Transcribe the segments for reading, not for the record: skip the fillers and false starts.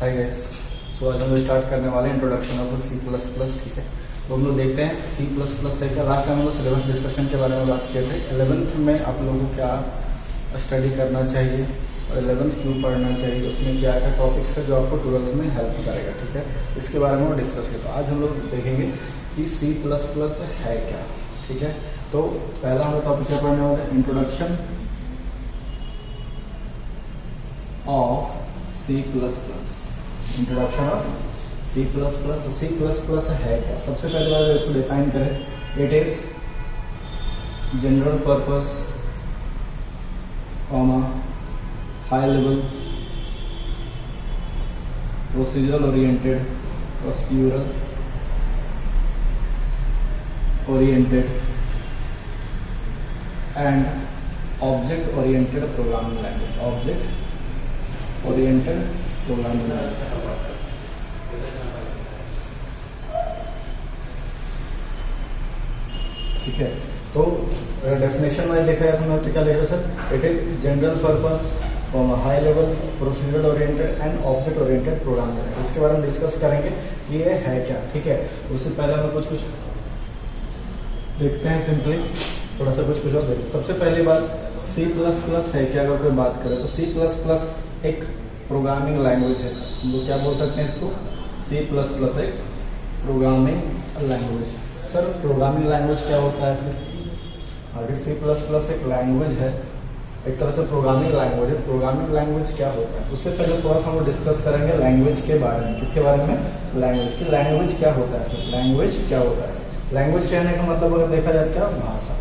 Hi guys. सो आज हम लोग स्टार्ट करने वाले हैं introduction of C plus plus. ठीक है, तो हम लोग देखते हैं सी प्लस प्लस है क्या। लास्ट टाइम हम लोग सिलेबस डिस्कशन के बारे में बात किए थे। 11th में आप लोगों को क्या स्टडी करना चाहिए और 11th क्यों पढ़ना चाहिए, उसमें क्या क्या टॉपिक्स है जो आपको 12th में हेल्प करेगा। ठीक है, इसके बारे में डिस्कस किया। तो आज हम लोग देखेंगे कि सी प्लस प्लस है क्या। ठीक है, तो पहला हम लोग टॉपिक क्या पढ़ने वाले हैं, introduction of C plus plus. Introduction of C plus plus. तो सी प्लस प्लस है क्या। सबसे पहले बार इसको डिफाइन करें, it is general purpose comma high level procedural oriented and object oriented programming language. Object oriented programming language. ठीक है, तो डेफिनेशन में देखा जाए तो मैं क्या लिखा sir, it is general purpose high level procedural oriented and object oriented programming language. इसके बारे में डिस्कस करेंगे कि ये है क्या। ठीक है, उससे पहले हम कुछ देखते हैं, सिंपली थोड़ा सा कुछ और देखते हैं। सबसे पहली बात, सी प्लस प्लस है क्या। अगर कोई बात करें तो सी प्लस प्लस एक प्रोग्रामिंग लैंग्वेज है। हम लोग क्या बोल सकते हैं इसको, सी प्लस प्लस एक programming language. Sir programming language क्या होता है फिर, आगे सी प्लस प्लस एक लैंग्वेज है, एक तरह से प्रोग्रामिंग लैंग्वेज है। प्रोग्रामिंग लैंग्वेज क्या होता है, उससे पहले थोड़ा सा हम डिस्कस करेंगे लैंग्वेज के बारे में। किसके बारे में, लैंग्वेज की। लैंग्वेज क्या होता है सर, लैंग्वेज क्या होता है। लैंग्वेज कहने का मतलब अगर देखा जाए क्या, भाषा।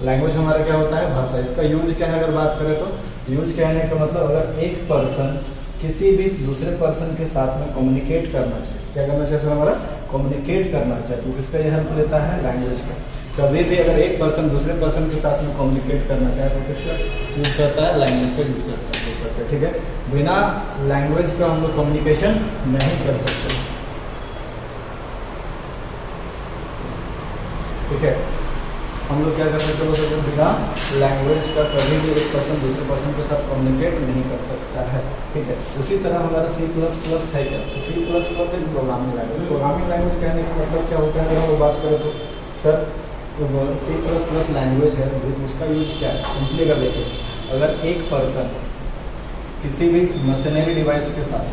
लैंग्वेज हमारा क्या होता है, भाषा। इसका यूज क्या है अगर बात करें तो, यूज कहने का मतलब अगर एक पर्सन किसी भी दूसरे पर्सन के साथ में कम्युनिकेट करना चाहे, क्या करना चाहिए सर, हमारा कम्युनिकेट करना चाहे तो किसका ये हेल्प लेता है, लैंग्वेज का। कभी भी अगर एक पर्सन दूसरे पर्सन के साथ में कम्युनिकेट करना चाहे तो किसका यूज करता है, लैंग्वेज का यूज करता है। ठीक है, बिना लैंग्वेज का हम लोग कम्युनिकेशन नहीं कर सकते। ठीक है, हम लोग क्या कर सकते हैं, बिना लैंग्वेज का कभी भी एक पर्सन दूसरे पर्सन के साथ कम्युनिकेट नहीं कर सकता है। ठीक है, उसी तरह हमारा सी प्लस प्लस है क्या, सी प्लस प्लस एक प्रोग्रामिंग लैंग्वेज। प्रोग्रामिंग लैंग्वेज कहने का मतलब क्या होता है, अगर हम बात करें तो sir C plus plus language है, उसका यूज क्या है। सिंपली अगर देखें, अगर एक पर्सन किसी भी मशीनरी डिवाइस के साथ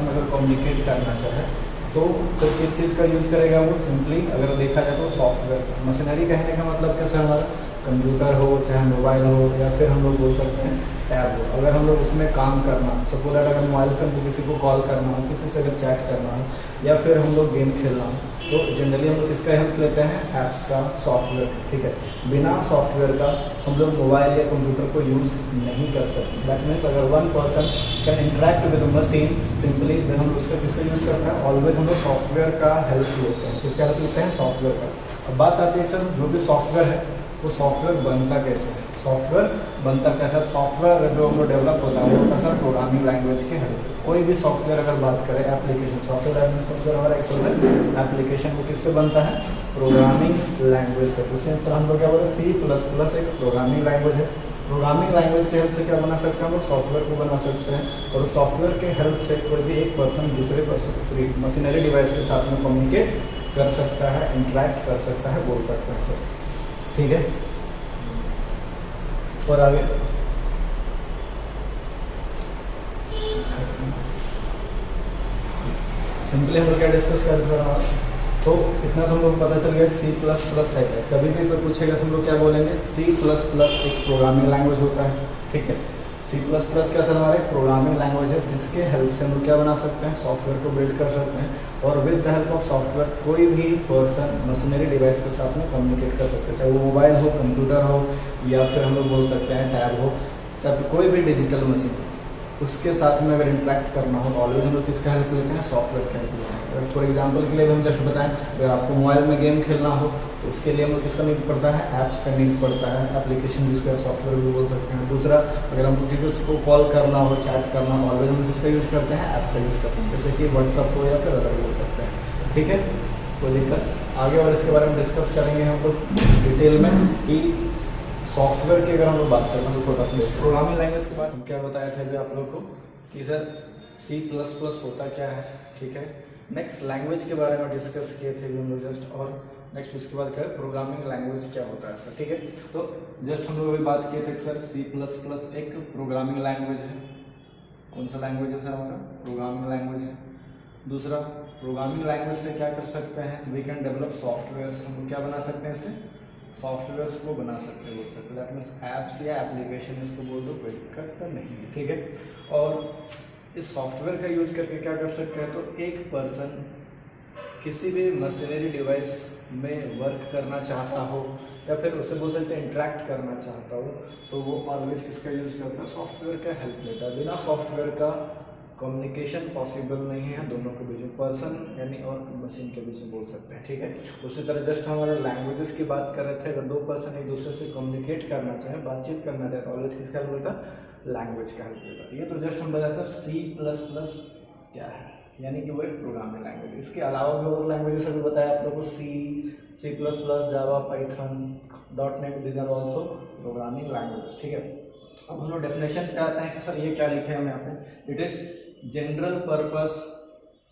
में अगर कम्युनिकेट करना चाहे तो फिर किस चीज़ का यूज करेगा वो, सिंपली अगर देखा जाए तो सॉफ्टवेयर का। मशीनरी कहने का मतलब कैसे, हमारा कंप्यूटर हो चाहे मोबाइल हो या फिर हम लोग बोल सकते हैं टैब हो। अगर हम लोग उसमें काम करना, सपोज अगर मोबाइल से हमको किसी को कॉल करना हो, किसी से अगर चैट करना हो या फिर हम लोग गेम खेलना हो, तो जनरली हम लोग किसका हेल्प लेते हैं, ऐप्स का, सॉफ्टवेयर का। ठीक है, बिना सॉफ्टवेयर का हम लोग मोबाइल या कंप्यूटर को यूज़ नहीं कर सकते। दैट मीन्स अगर one person can interact with machine simply, then हम उसका किसका यूज़ करते हैं, ऑलवेज हम लोग सॉफ्टवेयर का हेल्प लेते हैं। किसका हेल्प लेते हैं, सॉफ्टवेयर का। अब बात आती है सर, जो भी सॉफ्टवेयर है वो सॉफ्टवेयर बनता कैसे है, सॉफ्टवेयर बनता कैसे। सॉफ्टवेयर जो हम लोग डेवलप होता है वो होता है सर प्रोग्रामिंग लैंग्वेज के हेल्प। कोई भी सॉफ्टवेयर अगर बात करें, एप्लीकेशन, सॉफ्टवेयर हमारा एक एप्लीकेशन वो किससे बनता है, प्रोग्रामिंग लैंग्वेज से। उसी तरह हम लोग क्या बोलते हैं, सी प्लस प्लस एक प्रोग्रामिंग लैंग्वेज है। प्रोग्रामिंग लैंग्वेज के हेल्प से क्या बना सकते हैं, हम लोग सॉफ्टवेयर को बना सकते हैं। और सॉफ्टवेयर के हेल्प से कोई भी एक पर्सन दूसरे पर्सन मशीनरी डिवाइस के साथ में कम्युनिकेट कर सकता है, इंटरेक्ट कर सकता है, बोल सकते हैं सर। ठीक है, और आगे सिंपली हम लोग क्या डिस्कस कर रहे हैं, तो इतना तो हम लोग पता चल गया सी प्लस प्लस है क्या। कभी भी कोई पूछेगा तो हम लोग क्या बोलेंगे, सी प्लस प्लस एक प्रोग्रामिंग लैंग्वेज होता है। ठीक है, सी प्लस प्लस क्या सर, हमारा एक प्रोग्रामिंग लैंग्वेज है जिसके हेल्प से हम लोग क्या बना सकते हैं, सॉफ्टवेयर को बिल्ड कर सकते हैं। और with the help of software कोई भी पर्सन मशीनरी डिवाइस के साथ में कम्युनिकेट कर सकते हैं, चाहे वो मोबाइल हो, कंप्यूटर हो या फिर हम लोग बोल सकते हैं टैब हो, चाहे कोई भी डिजिटल मशीन, उसके साथ में अगर इंटरेक्ट करना हो तो ऑलवेज हम लोग किसका हेल्प लेते हैं, सॉफ्टवेयर का हेल्प लेते हैं। अगर फॉर एग्जांपल के लिए हम जस्ट बताएं, अगर आपको मोबाइल में गेम खेलना हो तो उसके लिए हम लोग किसका नीड पड़ता है, ऐप्स का नीड पड़ता है, एप्लीकेशन जिसको सॉफ्टवेयर भी बोल सकते हैं। दूसरा, अगर हमको किसी को कॉल करना हो, चैट करना हो, ऑलवेज हम किसका यूज़ करते हैं, ऐप का यूज़ करते हैं, जैसे कि व्हाट्सअप हो या फिर अदर बोल सकते हैं। ठीक है, कोई दिक्कत आगे और इसके बारे में डिस्कस करेंगे हम लोग डिटेल में कि सॉफ्टवेयर की अगर हम लोग बात करते हैं तो छोटा सा प्रोग्रामिंग लैंग्वेज के बाद हम क्या बताया था अभी आप लोग को, कि सर C++ होता क्या है, ठीक है। नेक्स्ट लैंग्वेज के बारे में डिस्कस किए थे हम लोग जस्ट, और नेक्स्ट उसके बाद क्या है प्रोग्रामिंग लैंग्वेज क्या होता है सर, ठीक है। तो जस्ट हम लोग अभी बात किए थे कि सर C++ एक प्रोग्रामिंग लैंग्वेज है। कौन सा लैंग्वेज है सर हमारा? प्रोग्रामिंग लैंग्वेज है। दूसरा, प्रोग्रामिंग लैंग्वेज से क्या कर सकते हैं, वी कैन डेवलप सॉफ्टवेयर्स। हम क्या बना सकते हैं इससे? सॉफ्टवेयर्स को बना सकते हैं, बोल सकते हैं। दैट मीन्स ऐप्स या एप्लीकेशन इसको बोल दो, कोई दिक्कत नहीं है, ठीक है। और इस सॉफ्टवेयर का यूज करके क्या कर सकते हैं, तो एक पर्सन किसी भी मशीनरी डिवाइस में वर्क करना चाहता हो या फिर उससे बोल सकते हैं इंटरेक्ट करना चाहता हो, तो वो ऑलवेज किसका यूज करता है? सॉफ्टवेयर का हेल्प लेता है। बिना सॉफ्टवेयर का कम्युनिकेशन पॉसिबल नहीं है दोनों के बीच में, पर्सन यानी और मशीन के बीच में बोल सकते हैं, ठीक है। उसी तरह जस्ट हमारा लैंग्वेजेस की बात कर रहे थे। अगर दो पर्सन एक दूसरे से कम्युनिकेट करना चाहे, बातचीत करना चाहे, तो ऑलवेज किसका हेल्प लेता है? लैंग्वेज का हेल्प लेता है। ये तो जस्ट हम बताया सर C++ क्या है, यानी कि वो एक प्रोग्रामिंग लैंग्वेज। इसके अलावा भी और लैंग्वेजेस अभी बताया आप लोगों को, C++, Java, Python, .NET, these are also programming languages, ठीक है। अब हम लोग डेफिनेशन पे आते हैं कि सर ये क्या लिखे हैं हम यहाँ पे। It is general purpose,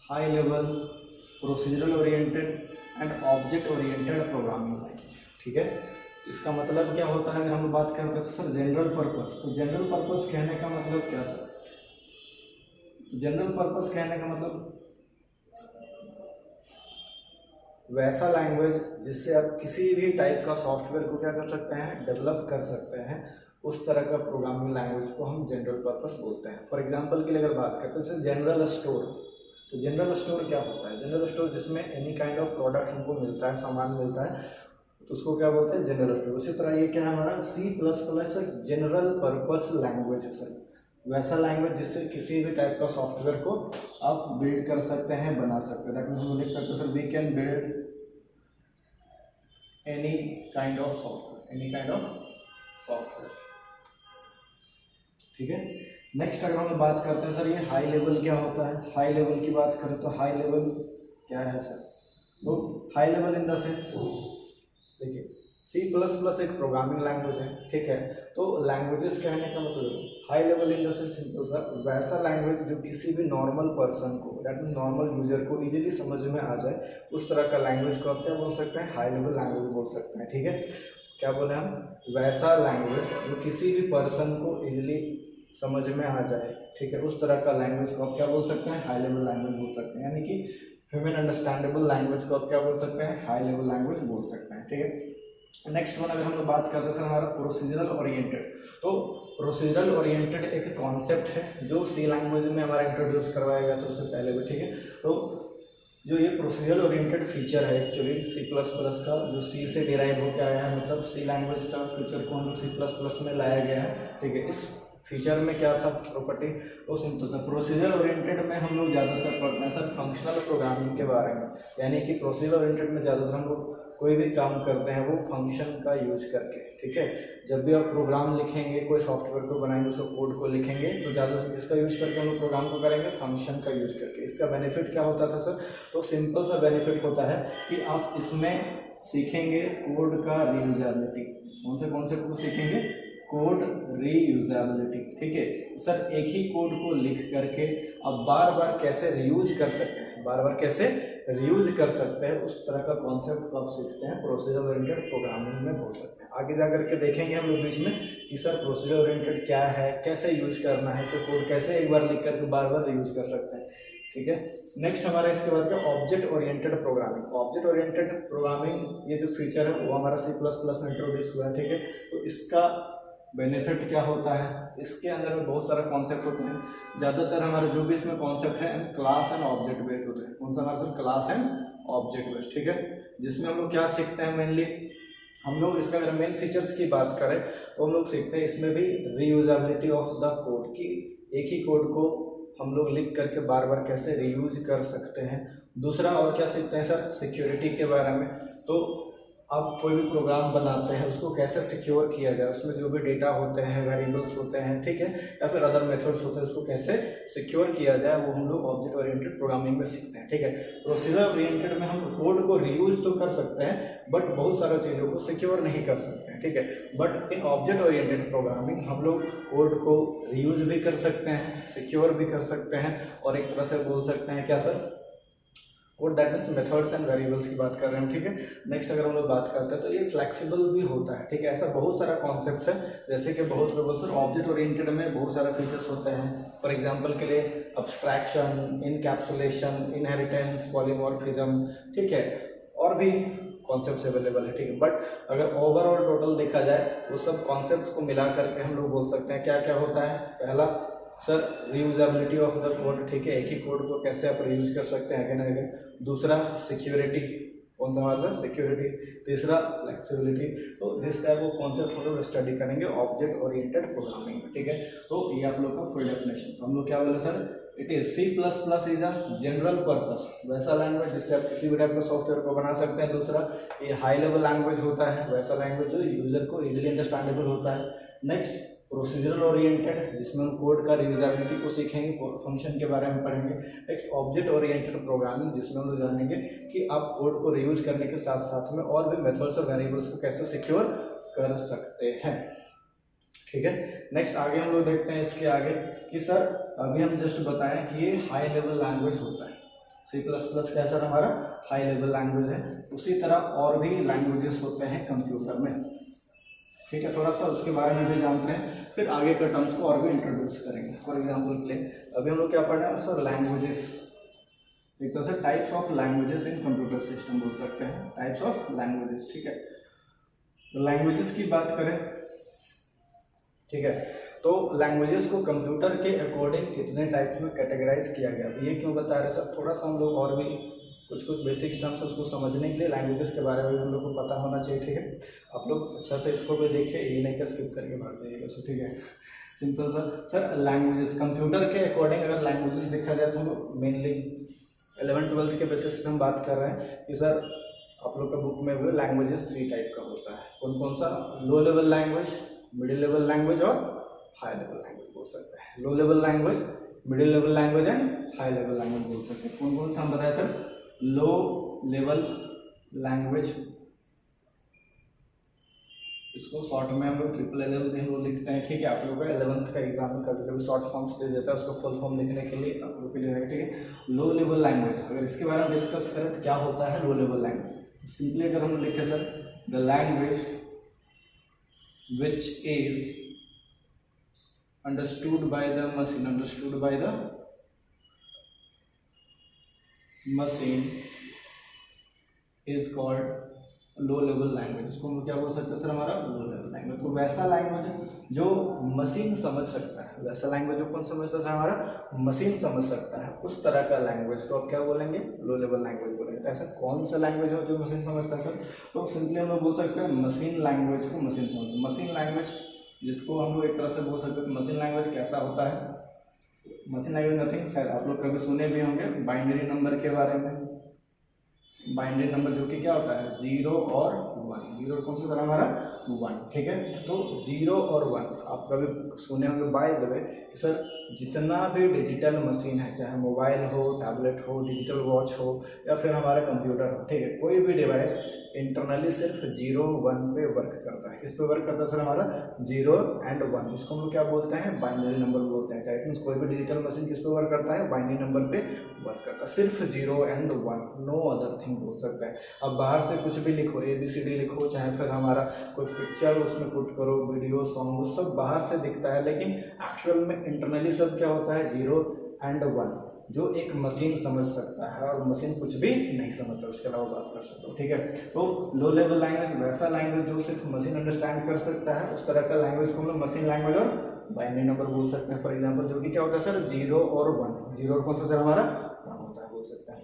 high level, procedural oriented and object oriented programming language, ठीक है। इसका मतलब क्या होता है अगर हम बात करें तो सर जनरल पर्पस। तो जनरल पर्पस कहने का मतलब क्या सर? जनरल पर्पस कहने का मतलब वैसा लैंग्वेज जिससे आप किसी भी टाइप का सॉफ्टवेयर को क्या कर सकते हैं? डेवलप कर सकते हैं। उस तरह का प्रोग्रामिंग लैंग्वेज को हम जनरल पर्पस बोलते हैं। फॉर एग्जांपल के लिए अगर बात करते हैं जैसे जनरल स्टोर, तो जनरल स्टोर क्या होता है? जनरल स्टोर जिसमें एनी काइंड ऑफ प्रोडक्ट हमको मिलता है, सामान मिलता है, तो उसको क्या बोलते हैं? General store. उसी तरह ये क्या है हमारा C++ जनरल पर्पस लैंग्वेज है सर, वैसा लैंग्वेज जिससे किसी भी टाइप का सॉफ्टवेयर को आप बिल्ड कर सकते हैं, बना सकते हैं। दैट मीन्स हम लिख सकते हैं sir we can build any kind of software, any kind of software, ठीक है। नेक्स्ट अगर हम बात करते हैं सर ये हाई लेवल क्या होता है। हाई लेवल की बात करें तो हाई लेवल क्या है सर? तो high level in the sense, देखिए C++ एक प्रोग्रामिंग लैंग्वेज है, ठीक है। तो लैंग्वेजेस कहने का मतलब high level in the sense simple सा वैसा लैंग्वेज जो किसी भी नॉर्मल पर्सन को, दैट मीन नॉर्मल यूजर को इजीली समझ में आ जाए, उस तरह का लैंग्वेज को आप क्या बोल सकते हैं? हाई लेवल लैंग्वेज बोल सकते हैं, ठीक है। क्या बोले हम? वैसा लैंग्वेज जो किसी भी पर्सन को इजीली समझ में आ जाए, ठीक है, उस तरह का लैंग्वेज को आप क्या बोल सकते हैं? हाई लेवल लैंग्वेज बोल सकते हैं। यानी कि ह्यूमन अंडरस्टैंडेबल लैंग्वेज को आप क्या बोल सकते हैं? हाई लेवल लैंग्वेज बोल सकते हैं, ठीक है। नेक्स्ट वन अगर हम लोग बात करते हैं सर हमारा प्रोसीजरल ओरिएंटेड। तो प्रोसीजरल ओरिएंटेड एक कॉन्सेप्ट है जो C लैंग्वेज में हमारा इंट्रोड्यूस करवाया गया था उससे पहले भी, ठीक है। तो जो ये प्रोसीजरल ओरिएंटेड फीचर है एक्चुअली C++ का, जो C से डिराइव होकर आया है, मतलब C लैंग्वेज का फीचर को हम लोग C++ में लाया गया है, ठीक है। इस फीचर में क्या था प्रॉपर्टी? वो सिंपल सा प्रोसीजर ओरिएंटेड में हम लोग ज़्यादातर पढ़ते हैं सर फंक्शनल प्रोग्रामिंग के बारे में। यानी कि प्रोसीजर ओरिएंटेड में ज़्यादातर हम लोग कोई भी काम करते हैं वो फंक्शन का यूज करके, ठीक है। जब भी आप प्रोग्राम लिखेंगे, कोई सॉफ्टवेयर को बनाएंगे, उसको कोड को लिखेंगे, तो ज़्यादातर इसका यूज करके हम लोग प्रोग्राम को करेंगे फंक्शन का यूज करके। इसका बेनिफिट क्या होता था सर? तो सिंपल सा बेनिफिट होता है कि आप इसमें सीखेंगे कोड का रीयूजेबिलिटी। कौन से कोड सीखेंगे? कोड रीयूजेबिलिटी, ठीक है। सर एक ही कोड को लिख करके आप बार बार कैसे रीयूज कर सकते हैं, बार बार कैसे रीयूज कर सकते हैं, उस तरह का कॉन्सेप्ट को आप सीखते हैं प्रोसीजर ओरिएंटेड प्रोग्रामिंग में बोल सकते हैं। आगे जा करके देखेंगे हम लोग बीच में कि सर प्रोसीजर ओरिएंटेड क्या है, कैसे यूज करना है, सर कोड कैसे एक बार लिख करके बार बार रीयूज कर सकते हैं, ठीक है। नेक्स्ट हमारा इसके बाद का object oriented programming. Object oriented programming ये जो फीचर है वो हमारा C++ में इंट्रोड्यूस हुआ है, ठीक है। तो इसका बेनिफिट क्या होता है? इसके अंदर में बहुत सारा कॉन्सेप्ट होते हैं। ज़्यादातर हमारे जो भी इसमें कॉन्सेप्ट है क्लास एंड ऑब्जेक्ट बेस्ड होते हैं। कौन सा हमारा sir? Class and object based, ठीक है। जिसमें हम लोग क्या सीखते हैं मेनली, हम लोग इसका अगर मेन फीचर्स की बात करें तो हम लोग सीखते हैं इसमें भी रीयूजेबिलिटी ऑफ द कोड, की एक ही कोड को हम लोग लिख करके बार बार कैसे रीयूज कर सकते हैं। दूसरा और क्या सीखते हैं सर? सिक्योरिटी के बारे में। तो आप कोई भी प्रोग्राम बनाते हैं उसको कैसे सिक्योर किया जाए, उसमें जो भी डेटा होते हैं, वेरिएबल्स होते हैं, ठीक है, या फिर अदर मेथड्स होते हैं, उसको कैसे सिक्योर किया जाए, वो हम लोग ऑब्जेक्ट ओरिएंटेड प्रोग्रामिंग में सीखते हैं, ठीक है। प्रोसीजर ओरिएंटेड में हम कोड को रीयूज तो कर सकते हैं बट बहुत सारी चीज़ों को सिक्योर नहीं कर सकते हैं, ठीक है। But in object oriented programming हम लोग कोड को रीयूज भी कर सकते हैं, सिक्योर भी कर सकते हैं, और एक तरह से बोल सकते हैं क्या sir, code that means methods and variables की बात कर रहे हैं, ठीक है। नेक्स्ट अगर हम लोग बात करते हैं तो ये फ्लेक्सिबल भी होता है, ठीक है। ऐसा बहुत सारा कॉन्सेप्ट्स है, जैसे कि बहुत लोग सर ऑब्जेक्ट ओरिएंटेड में बहुत सारे फीचर्स होते हैं। फॉर एग्जांपल के लिए अब्स्ट्रैक्शन, इनकैप्सुलेशन, इनहेरिटेंस, पॉलीमॉर्फिज्म, ठीक है, और भी कॉन्सेप्ट्स अवेलेबल है, ठीक है। बट अगर ओवरऑल टोटल देखा जाए तो सब कॉन्सेप्ट्स को मिला करके हम लोग बोल सकते हैं क्या क्या होता है। पहला sir reusability of the code, ठीक है, एक ही कोड को कैसे आप रीयूज कर सकते हैं अगेन अगेन। दूसरा सिक्योरिटी, कौन सा हमारा सिक्योरिटी। तीसरा फ्लेक्सिबिलिटी। तो दिस टाइप ऑफ कॉन्सेप्ट हम लोग स्टडी करेंगे ऑब्जेक्ट ओरिएंटेड प्रोग्रामिंग में, ठीक है। तो ये आप लोग का फुल डेफिनेशन। हम लोग क्या बोले sir, it is C++ is a general purpose, वैसा लैंग्वेज जिससे आप किसी भी टाइप का सॉफ्टवेयर को बना सकते हैं। दूसरा ये हाई लेवल लैंग्वेज होता है, वैसा लैंग्वेज जो यूजर को इजीली अंडरस्टैंडेबल होता है। नेक्स्ट प्रोसीजरल ओरिएंटेड, जिसमें हम कोड का रीयूजेबिलिटी को सीखेंगे, फंक्शन के बारे में पढ़ेंगे। नेक्स्ट ऑब्जेक्ट ओरिएंटेड प्रोग्रामिंग, जिसमें हम लोग जानेंगे कि आप कोड को रीयूज करने के साथ साथ में और भी मेथड्स और वेरिएबल्स को कैसे सिक्योर कर सकते हैं, ठीक है। नेक्स्ट आगे हम लोग देखते हैं इसके आगे कि सर अभी हम जस्ट बताएं कि ये हाई लेवल लैंग्वेज होता है। C++ क्या सर हमारा हाई लेवल लैंग्वेज है। उसी तरह और भी लैंग्वेजेस होते हैं कंप्यूटर में, ठीक है। थोड़ा सा उसके बारे में भी जानते हैं, फिर आगे के टर्म्स को और भी इंट्रोड्यूस करेंगे। फॉर एग्जांपल के लिए अभी हम लोग क्या पढ़ रहे हैं सर, लैंग्वेजेस, एक तरह से types of languages in computer system बोल सकते हैं, टाइप्स ऑफ लैंग्वेजेस, ठीक है। लैंग्वेजेस की बात करें, ठीक है, तो लैंग्वेजेस को कंप्यूटर के अकॉर्डिंग कितने टाइप्स में कैटेगराइज किया गया। ये क्यों बता रहे सर, थोड़ा सा हम लोग और भी कुछ बेसिक टर्म्स उसको समझने के लिए लैंग्वेजेस के बारे में भी हम लोग को पता होना चाहिए, ठीक है। आप लोग अच्छा से इसको भी देखिए, ये नहीं कि स्किप करके भाग जाइएगा, सो ठीक है। सिंपल सर लैंग्वेजेस कंप्यूटर के अकॉर्डिंग अगर लैंग्वेजेस देखा जाए तो हम लोग मेनली 11th-12th के बेसिस पे हम बात कर रहे हैं कि सर आप लोग का बुक में भी लैंग्वेजेस 3 टाइप का होता है। कौन कौन सा, लो level language, middle level language और हाई लेवल लैंग्वेज बोल सकते हैं। लो level language, middle level language and high level language बोल सकते हैं। कौन कौन सा हम बताएं सर, लो लेवल लैंग्वेज, इसको शॉर्ट में हम लोग LLL भी हम लोग लिखते हैं, ठीक है। आप लोगों का 11th का एग्जाम में कभी कभी शॉर्ट फॉर्म्स दे देता है, उसको फुल फॉर्म लिखने के लिए आप लोग के लिए, ठीक है। लो लेवल लैंग्वेज, अगर इसके बारे में डिस्कस करें तो क्या होता है लो लेवल लैंग्वेज। सिंपली अगर हम लिखे sir, the language which is understood by the machine, understood by the machine is called low level language. उसको हम क्या बोल सकते हैं सर, हमारा लो लेवल लैंग्वेज। तो वैसा लैंग्वेज जो मशीन समझ सकता है, वैसा लैंग्वेज जो कौन समझता है, हमारा मशीन समझ सकता है, उस तरह का लैंग्वेज को आप क्या बोलेंगे, लो लेवल लैंग्वेज बोलेंगे। तो ऐसा कौन सा लैंग्वेज हो जो मशीन समझता है सर, तो सिंपली हम लोग बोल सकते हैं मशीन लैंग्वेज को मशीन समझ। मशीन लैंग्वेज जिसको हम लोग एक तरह से बोल सकते हैं, मशीन लैंग्वेज कैसा होता है। मशीन लैंग्वेज नथिंग, शायद आप लोग कभी सुने भी होंगे बाइनरी नंबर के बारे में। बाइनरी नंबर जो कि क्या होता है 0 और 1, 0 कौन सा हमारा 1, ठीक है। तो 0 और 1 आप कभी सुने होंगे। बाय द वे सर जितना भी डिजिटल मशीन है, चाहे मोबाइल हो, टैबलेट हो, डिजिटल वॉच हो या फिर हमारा कंप्यूटर हो, ठीक है, कोई भी डिवाइस इंटरनली सिर्फ 0 1 पे वर्क करता है। किस पे वर्क करता है सर, हमारा 0 एंड 1, जिसको हम लोग क्या बोलते हैं, बाइनरी नंबर बोलते हैं। टाइप मीन्स कोई भी डिजिटल मशीन किस पे वर्क करता है, बाइनरी नंबर पे वर्क करता है, सिर्फ 0 एंड 1, नो अदर थिंग बोल सकता है। अब बाहर से कुछ भी लिखो, ABCD लिखो, चाहे फिर हमारा कोई पिक्चर उसमें पुट करो, वीडियो, सॉन्ग, वो सब बाहर से दिखता है, लेकिन एक्चुअल में इंटरनली सब क्या होता है 0 एंड 1, जो एक मशीन समझ सकता है, और मशीन कुछ भी नहीं समझता, उसके अलावा बात कर सकते हो, ठीक है। तो लो लेवल लैंग्वेज वैसा लैंग्वेज जो सिर्फ मशीन अंडरस्टैंड कर सकता है, उस तरह का लैंग्वेज को हम लोग मशीन लैंग्वेज और बाइनरी नंबर बोल सकते हैं। फॉर एग्जांपल जो कि क्या होता है सर 0 और 1, 0 और कौन सा सर हमारा 1 होता है बोल सकते हैं,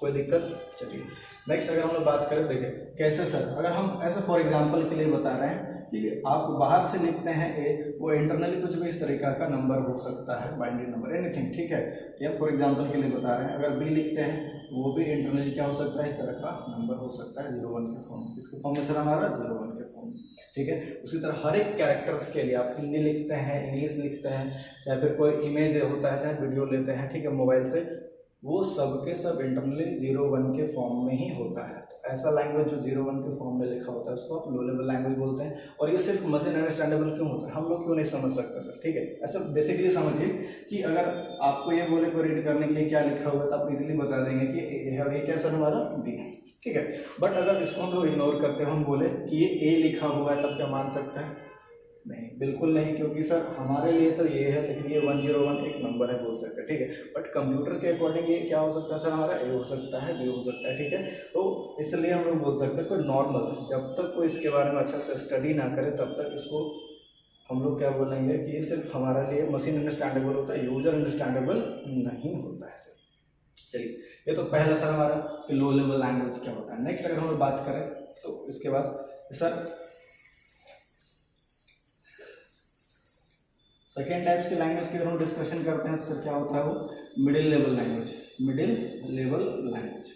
कोई दिक्कत। चलिए नेक्स्ट अगर हम लोग बात करें, देखिए कैसे सर, अगर हम ऐसे फॉर एग्जांपल के लिए बता रहे हैं कि आप बाहर से लिखते हैं A, वो इंटरनली कुछ भी इस तरीका का नंबर हो सकता है, बाइनरी नंबर, एनीथिंग, ठीक है। या फॉर एग्जांपल के लिए बता रहे हैं, अगर B लिखते हैं वो भी इंटरनली क्या हो सकता है, इस तरह का नंबर हो सकता है 0 1 के फॉर्म, इसके फॉर्म में सर हमारा 0 1 के फॉर्म, ठीक है। उसी तरह हर एक कैरेक्टर्स के लिए आप हिंदी लिखते हैं, इंग्लिश लिखते हैं, चाहे फिर कोई इमेज होता है, चाहे वीडियो लेते हैं, ठीक है, मोबाइल से, वो सब के सब इंटरनली 0-1 के फॉर्म में ही होता है। तो ऐसा लैंग्वेज जो 0-1 के फॉर्म में लिखा होता है उसको आप लो लेवल लैंग्वेज बोलते हैं। और ये सिर्फ मशीन अंडरस्टैंडेबल क्यों होता है, हम लोग क्यों नहीं समझ सकते सर, ठीक है। ऐसा बेसिकली समझिए कि अगर आपको ये बोले को रीड करने के लिए क्या लिखा हुआ है तो आप इजीली बता देंगे कि ए है और ये क्या सर हमारा बी है, ठीक है। बट अगर इसको हम लोग इग्नोर करते हैं, हम बोले कि ये ए लिखा हुआ है, तब क्या मान सकते हैं? नहीं, बिल्कुल नहीं, क्योंकि सर हमारे लिए तो ये है, लेकिन ये 101 एक नंबर है बोल सकते हैं, ठीक है। बट कंप्यूटर के अकॉर्डिंग ये क्या हो सकता है सर, हमारा ए हो सकता है, बी हो सकता है, ठीक है। तो इसलिए हम लोग बोल सकते हैं कोई नॉर्मल, जब तक कोई इसके बारे में अच्छा से स्टडी ना करे तब तक इसको हम लोग क्या बोलेंगे कि ये सिर्फ हमारे लिए मशीन अंडरस्टैंडेबल होता है, यूजर अंडरस्टैंडेबल नहीं होता है सर। चलिए, ये तो पहला सर हमारा लो लेवल लैंग्वेज क्या होता है। नेक्स्ट अगर हम लोग बात करें तो इसके बाद सर सेकेंड टाइप्स की लैंग्वेज की अगर हम डिस्कशन करते हैं तो सर क्या होता है वो middle level language, middle level language,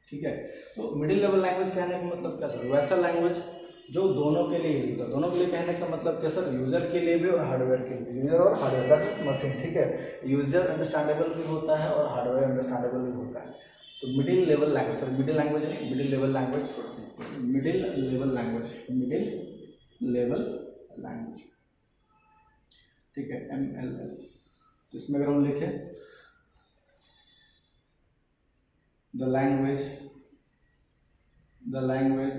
ठीक है। तो मिडिल लेवल लैंग्वेज कहने का मतलब क्या सर, वैसा लैंग्वेज जो दोनों के लिए यूज होता है। दोनों के लिए कहने का मतलब क्या सर, यूजर के लिए भी और हार्डवेयर के लिए, यूजर और हार्डवेयर का मशीन, ठीक है। यूजर अंडरस्टैंडेबल भी होता है और हार्डवेयर अंडरस्टैंडेबल भी होता है। तो middle level language, sir middle language है, middle level language, middle level language, middle level language, ठीक है, MLL। तो इसमें अगर हम लिखें the language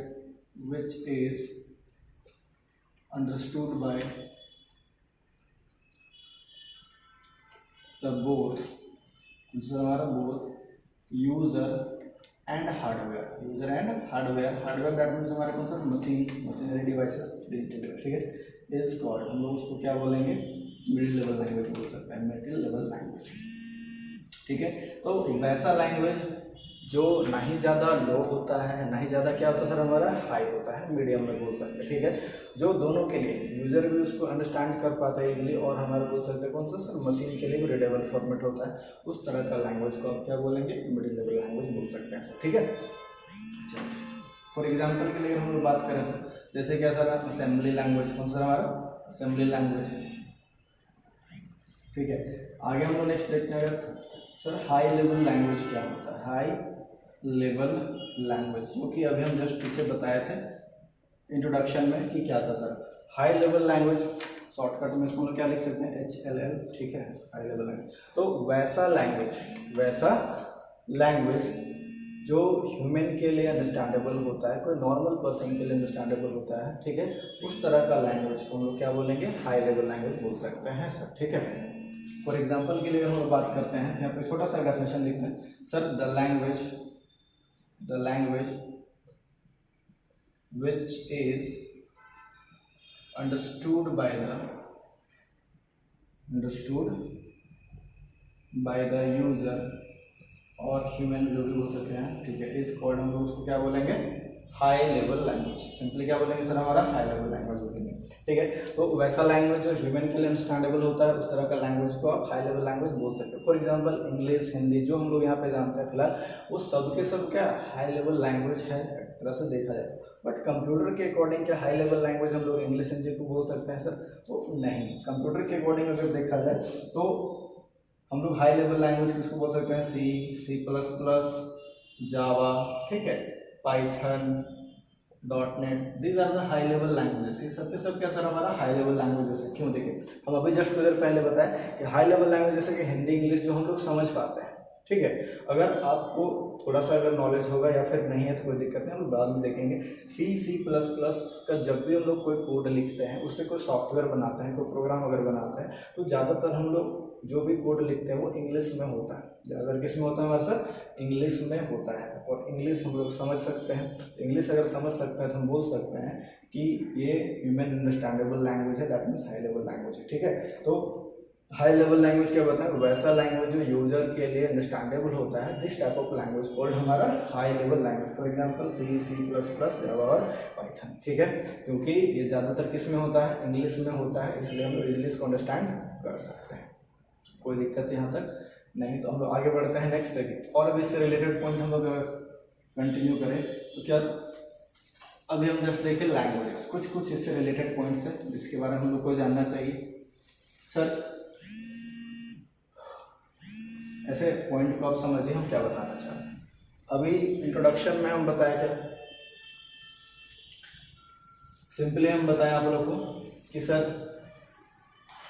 which is understood by the both user and hardware, that means हमारे कौन सा मशीनरी डिवाइसेस, ठीक है, इज कॉल्ड, हम लोग उसको क्या बोलेंगे, मिडिल लेवल लैंग्वेज बोल सकते हैं, मिडिल लेवल लैंग्वेज, ठीक है। तो वैसा लैंग्वेज जो ना ही ज़्यादा लो होता है ना ही ज़्यादा क्या होता है सर हमारा हाई होता है, मीडियम में बोल सकते हैं, ठीक है। जो दोनों के लिए यूज़र भी उसको अंडरस्टैंड कर पाता है इजीली और हमारा बोल सकते हैं कौन सा सर, मशीन के लिए भी रीडेबल फॉर्मेट होता है, उस तरह का लैंग्वेज को आप क्या बोलेंगे, मिडिल लेवल लैंग्वेज बोल सकते हैं सर, ठीक है। अच्छा, फॉर एग्जाम्पल के लिए हम लोग बात करें तो जैसे क्या सर, असेंबली लैंग्वेज, कौन सा हमारा असेंबली लैंग्वेज, ठीक है। आगे हम लोग नेक्स्ट देखते हैं सर हाई लेवल लैंग्वेज क्या होता है, हाई लेवल लैंग्वेज, जो कि अभी हम जस्ट पीछे बताए थे इंट्रोडक्शन में कि क्या था sir. High level language shortcut में इसको क्या लिख सकते हैं, HLL, ठीक है, हाई लेवल लैंग्वेज। तो वैसा लैंग्वेज जो ह्यूमन के लिए अंडरस्टैंडेबल होता है, कोई नॉर्मल पर्सन के लिए अंडरस्टैंडेबल होता है, ठीक है, उस तरह का लैंग्वेज को हम लोग क्या बोलेंगे, हाई लेवल लैंग्वेज बोल सकते हैं सर, ठीक है। फॉर एग्जाम्पल के लिए हम लोग बात करते हैं, यहाँ पे छोटा सा डेफिनेशन लिखते हैं sir, the language which is understood by the user और ह्यूमन जो भी बोल सकते हैं, ठीक है, इस कॉल्ड हम लोग उसको क्या बोलेंगे, हाई लेवल लैंग्वेज, सिंपली क्या बोलेंगे सर, हमारा हाई लेवल लैंग्वेज बोलेंगे, ठीक है। तो वैसा लैंग्वेज जो ह्यूमन के लिए अंडरस्टैंडेबल होता है, उस तरह का लैंग्वेज को आप हाई लेवल लैंग्वेज बोल सकते हैं। फॉर एग्जांपल इंग्लिश, हिंदी जो हम लोग यहाँ पे जानते हैं फिलहाल, वो सब के सब क्या हाई लेवल लैंग्वेज है एक तरह से देखा जाए तो। बट कंप्यूटर के अकॉर्डिंग क्या हाई लेवल लैंग्वेज हम लोग इंग्लिश हिंदी को बोल सकते हैं सर, तो नहीं। कंप्यूटर के अकॉर्डिंग अगर देखा जाए तो हम लोग हाई लेवल लैंग्वेज किसको बोल सकते हैं, C++, जावा, ठीक है, Python, .NET, these are the high level languages. ये सब के सब क्या सर हमारा हाई लेवल लैंग्वेजेस है। क्यों, देखिए हम अभी जस्ट कुछ देर पहले बताया कि हाई लेवल लैंग्वेज जैसे कि हिंदी इंग्लिश जो हम लोग समझ पाते हैं, ठीक है। अगर आपको थोड़ा सा अगर नॉलेज होगा या फिर नहीं है तो कोई दिक्कत नहीं, हम लोग बाद में देखेंगे। C++ का जब भी हम लोग कोई कोड लिखते हैं, उससे कोई सॉफ्टवेयर बनाते हैं, कोई प्रोग्राम अगर बनाते हैं, तो ज़्यादातर हम लोग जो भी कोड लिखते हैं वो इंग्लिश में होता है। ज़्यादातर किस में होता है हमारे साथ, इंग्लिश में होता है। और इंग्लिश हम लोग समझ सकते हैं, इंग्लिश अगर समझ सकते हैं तो हम बोल सकते हैं कि ये ह्यूमन अंडरस्टैंडेबल लैंग्वेज है, that means high level language है, ठीक है। तो हाई लेवल लैंग्वेज क्या बताएं, वैसा लैंग्वेज जो यूजर के लिए अंडरस्टैंडेबल होता है, this type of language called हमारा high level language. For example C++, Java और पाइथन, ठीक है। क्योंकि ये ज़्यादातर किस में होता है, इंग्लिश में होता है, इसलिए हम लोग इंग्लिश को अंडरस्टैंड कर सकते हैं। कोई दिक्कत यहाँ तक नहीं, तो हम लोग आगे बढ़ते हैं नेक्स्ट देखिए। और भी इससे रिलेटेड पॉइंट हम लोग कंटिन्यू करें तो क्या, अभी हम जस्ट देखें लैंग्वेज, कुछ इससे रिलेटेड पॉइंट्स है जिसके बारे में हम लोग को जानना चाहिए। सर ऐसे पॉइंट को आप समझिए हम क्या बताना चाह रहे हैं। अभी इंट्रोडक्शन में हम बताया क्या, सिंपली हम बताएं आप लोग को कि सर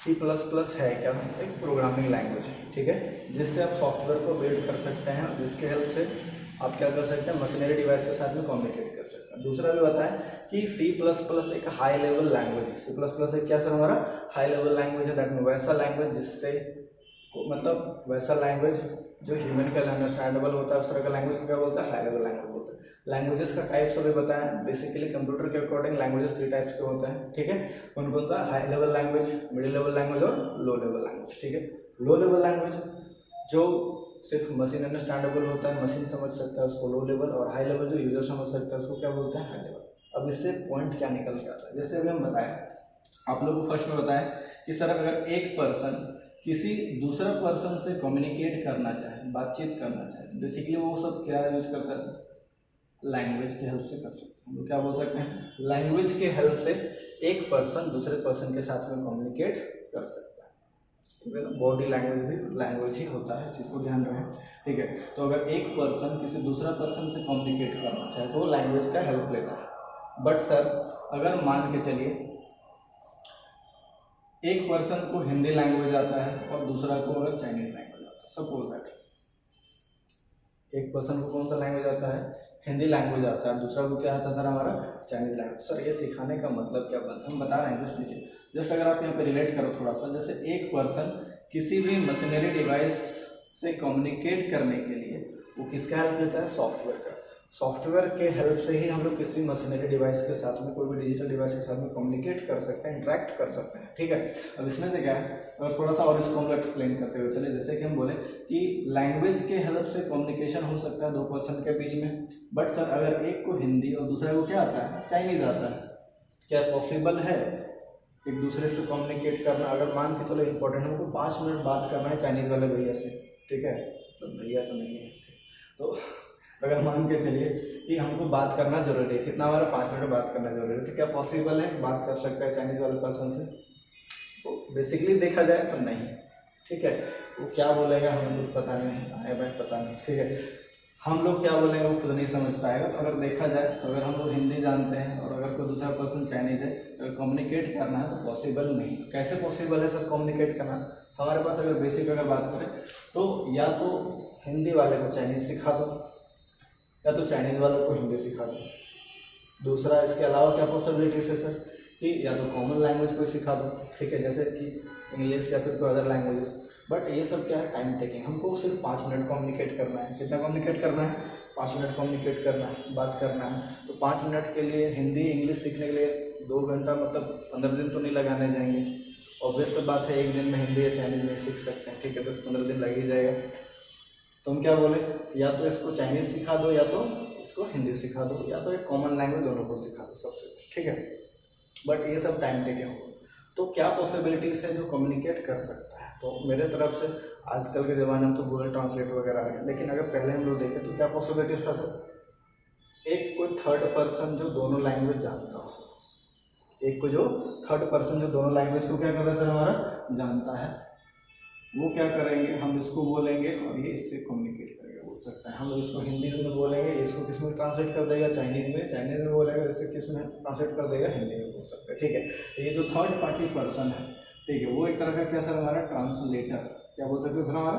C++ है क्या, एक प्रोग्रामिंग लैंग्वेज, ठीक है, जिससे आप सॉफ्टवेयर को बिल्ड कर सकते हैं, जिसके हेल्प से आप क्या कर सकते हैं, मशीनरी डिवाइस के साथ में कम्युनिकेट कर सकते हैं। दूसरा भी बताएं कि C++ एक हाई लेवल लैंग्वेज है। C++ एक क्या सर हमारा हाई लेवल लैंग्वेज है, दैट मीन वैसा लैंग्वेज जिससे मतलब वैसा लैंग्वेज जो ह्यूमन अंडरस्टैंडेबल होता है, उस तरह का लैंग्वेज को क्या बोलता है, हाई लेवल लैंग्वेज बोलते हैं। लैंग्वेजेस का टाइप्स अभी बताया, बेसिकली कंप्यूटर के अकॉर्डिंग लैंग्वेजेस 3 टाइप्स के होते हैं, ठीक है, कौन कौन सा, high level language, middle level language और लो लेवल लैंग्वेज, ठीक है। लो लेवल लैंग्वेज जो सिर्फ मशीन अंडरस्टैंडेबल होता है, मशीन समझ सकता है उसको लो लेवल, और हाई लेवल जो यूजर समझ सकता है उसको क्या बोलते हैं, हाई लेवल। अब इससे पॉइंट क्या निकल के आता है, जैसे अभी हम बताएं, आप लोग को फर्स्ट में बताएं कि सर अगर एक पर्सन किसी दूसरा पर्सन से कम्युनिकेट करना चाहे, बातचीत करना चाहे, तो बेसिकली वो सब क्या यूज करता है, लैंग्वेज के हेल्प से कर सकते हैं। हम लोग क्या बोल सकते हैं, लैंग्वेज के हेल्प से एक पर्सन दूसरे पर्सन के साथ में कम्युनिकेट कर सकता है, ठीक है। बॉडी लैंग्वेज भी लैंग्वेज ही होता है, इस चीज़ को ध्यान रखें, ठीक है। तो अगर एक पर्सन किसी दूसरा पर्सन से कम्युनिकेट करना चाहे तो वो लैंग्वेज का हेल्प लेता है। बट सर अगर मान के चलिए एक पर्सन को हिंदी लैंग्वेज आता है और दूसरा को अगर चाइनीज लैंग्वेज आता है, सपोज दैट एक पर्सन को कौन सा लैंग्वेज आता है, हिंदी लैंग्वेज आता है, दूसरा को क्या आता है सर हमारा चाइनीज लैंग्वेज। सर ये सिखाने का मतलब क्या बनता है, हम बता रहे हैं, जस्ट देखिए, जस्ट अगर आप यहाँ पे रिलेट करो थोड़ा सा, जैसे एक पर्सन किसी भी मशीनरी डिवाइस से कम्युनिकेट करने के लिए वो किसका हेल्प लेता है, सॉफ्टवेयर का। सॉफ्टवेयर के हेल्प से ही हम लोग किसी मशीनरी डिवाइस के साथ में, कोई भी डिजिटल डिवाइस के साथ में कम्युनिकेट कर सकते हैं, इंटरेक्ट कर सकते हैं, ठीक है। अब इसमें से क्या है, और थोड़ा सा और इसको हम लोग एक्सप्लेन करते हुए चले, जैसे कि हम बोले कि लैंग्वेज के हेल्प से कम्युनिकेशन हो सकता है दो पर्सन के बीच में। बट सर अगर एक को हिंदी और दूसरे को क्या आता है, चाइनीज आता है, क्या पॉसिबल है एक दूसरे से कम्युनिकेट करना? अगर मान के चलो इंपॉर्टेंट हमको 5 मिनट बात करना है चाइनीज वाले भैया से, ठीक है, तो भैया तो नहीं है, तो अगर मान के चलिए कि हमको बात करना जरूरी है, कितना हमारा 5 मिनट बात करना जरूरी है, तो क्या पॉसिबल है बात कर सकता है चाइनीज वाले पर्सन से? तो बेसिकली देखा जाए तो नहीं, ठीक है। वो क्या बोलेगा हमें कुछ पता नहीं, आए भाई पता नहीं, ठीक है, हम लोग क्या बोलेंगे वो खुद नहीं समझ पाएगा। तो अगर देखा जाए तो अगर हम लोग हिंदी जानते हैं और अगर कोई दूसरा पर्सन चाइनीज है, तो कम्युनिकेट करना है तो पॉसिबल नहीं। तो कैसे पॉसिबल है सर कम्युनिकेट करना? हमारे पास अगर बेसिक अगर बात करें तो या तो हिंदी वाले को चाइनीज सिखा दो या तो चाइनीज वालों को हिंदी सिखा दो। दूसरा इसके अलावा क्या पॉसिबिलिटीज है सर कि या तो कॉमन लैंग्वेज को सिखा दो, ठीक है, जैसे कि इंग्लिश या फिर कोई अदर लैंग्वेजेस। बट ये सब क्या है, टाइम टेकिंग। हमको सिर्फ 5 मिनट कम्युनिकेट करना है। कितना कम्युनिकेट करना है? 5 मिनट कम्युनिकेट करना है, बात करना है। तो 5 मिनट के लिए हिंदी इंग्लिश सीखने के लिए 2 घंटा मतलब 15 दिन तो नहीं लगाने जाएंगे। ऑब्वियस सी बात है, एक दिन में हिंदी या चाइनीज नहीं सीख सकते हैं, ठीक है, 10-15 दिन लग ही जाएगा। तो हम क्या बोले, या तो इसको चाइनीज सिखा दो या तो इसको हिंदी सिखा दो या तो एक कॉमन लैंग्वेज, दोनों को सिखा दो सबसे बेस्ट, ठीक है। बट ये सब टाइम टेकिंग होगा। तो क्या पॉसिबिलिटीज है जो कम्युनिकेट कर सकता है? तो मेरे तरफ से आजकल के ज़माने में तो गूगल ट्रांसलेट वगैरह है, लेकिन अगर पहले हम लोग देखें तो क्या पॉसिबिलिटीज था सर? एक कोई थर्ड पर्सन जो दोनों लैंग्वेज जानता हो, एक को जो थर्ड पर्सन जो दोनों लैंग्वेज को क्या कर रहा है सर हमारा जानता है, वो क्या करेंगे, हम इसको बोलेंगे और ये इससे कम्युनिकेट करेगा, बोल सकता है। हम लोग इसको हिंदी में बोलेंगे, इसको किस में ट्रांसलेट कर देगा, चाइनीज में बोलेगा, इससे किस में ट्रांसलेट कर देगा, हिंदी में बोल सकता है, ठीक है। तो ये जो थर्ड पार्टी पर्सन है, ठीक है, वो एक तरह का क्या सर हमारा ट्रांसलेटर, क्या बोल सकते हैं सर हमारा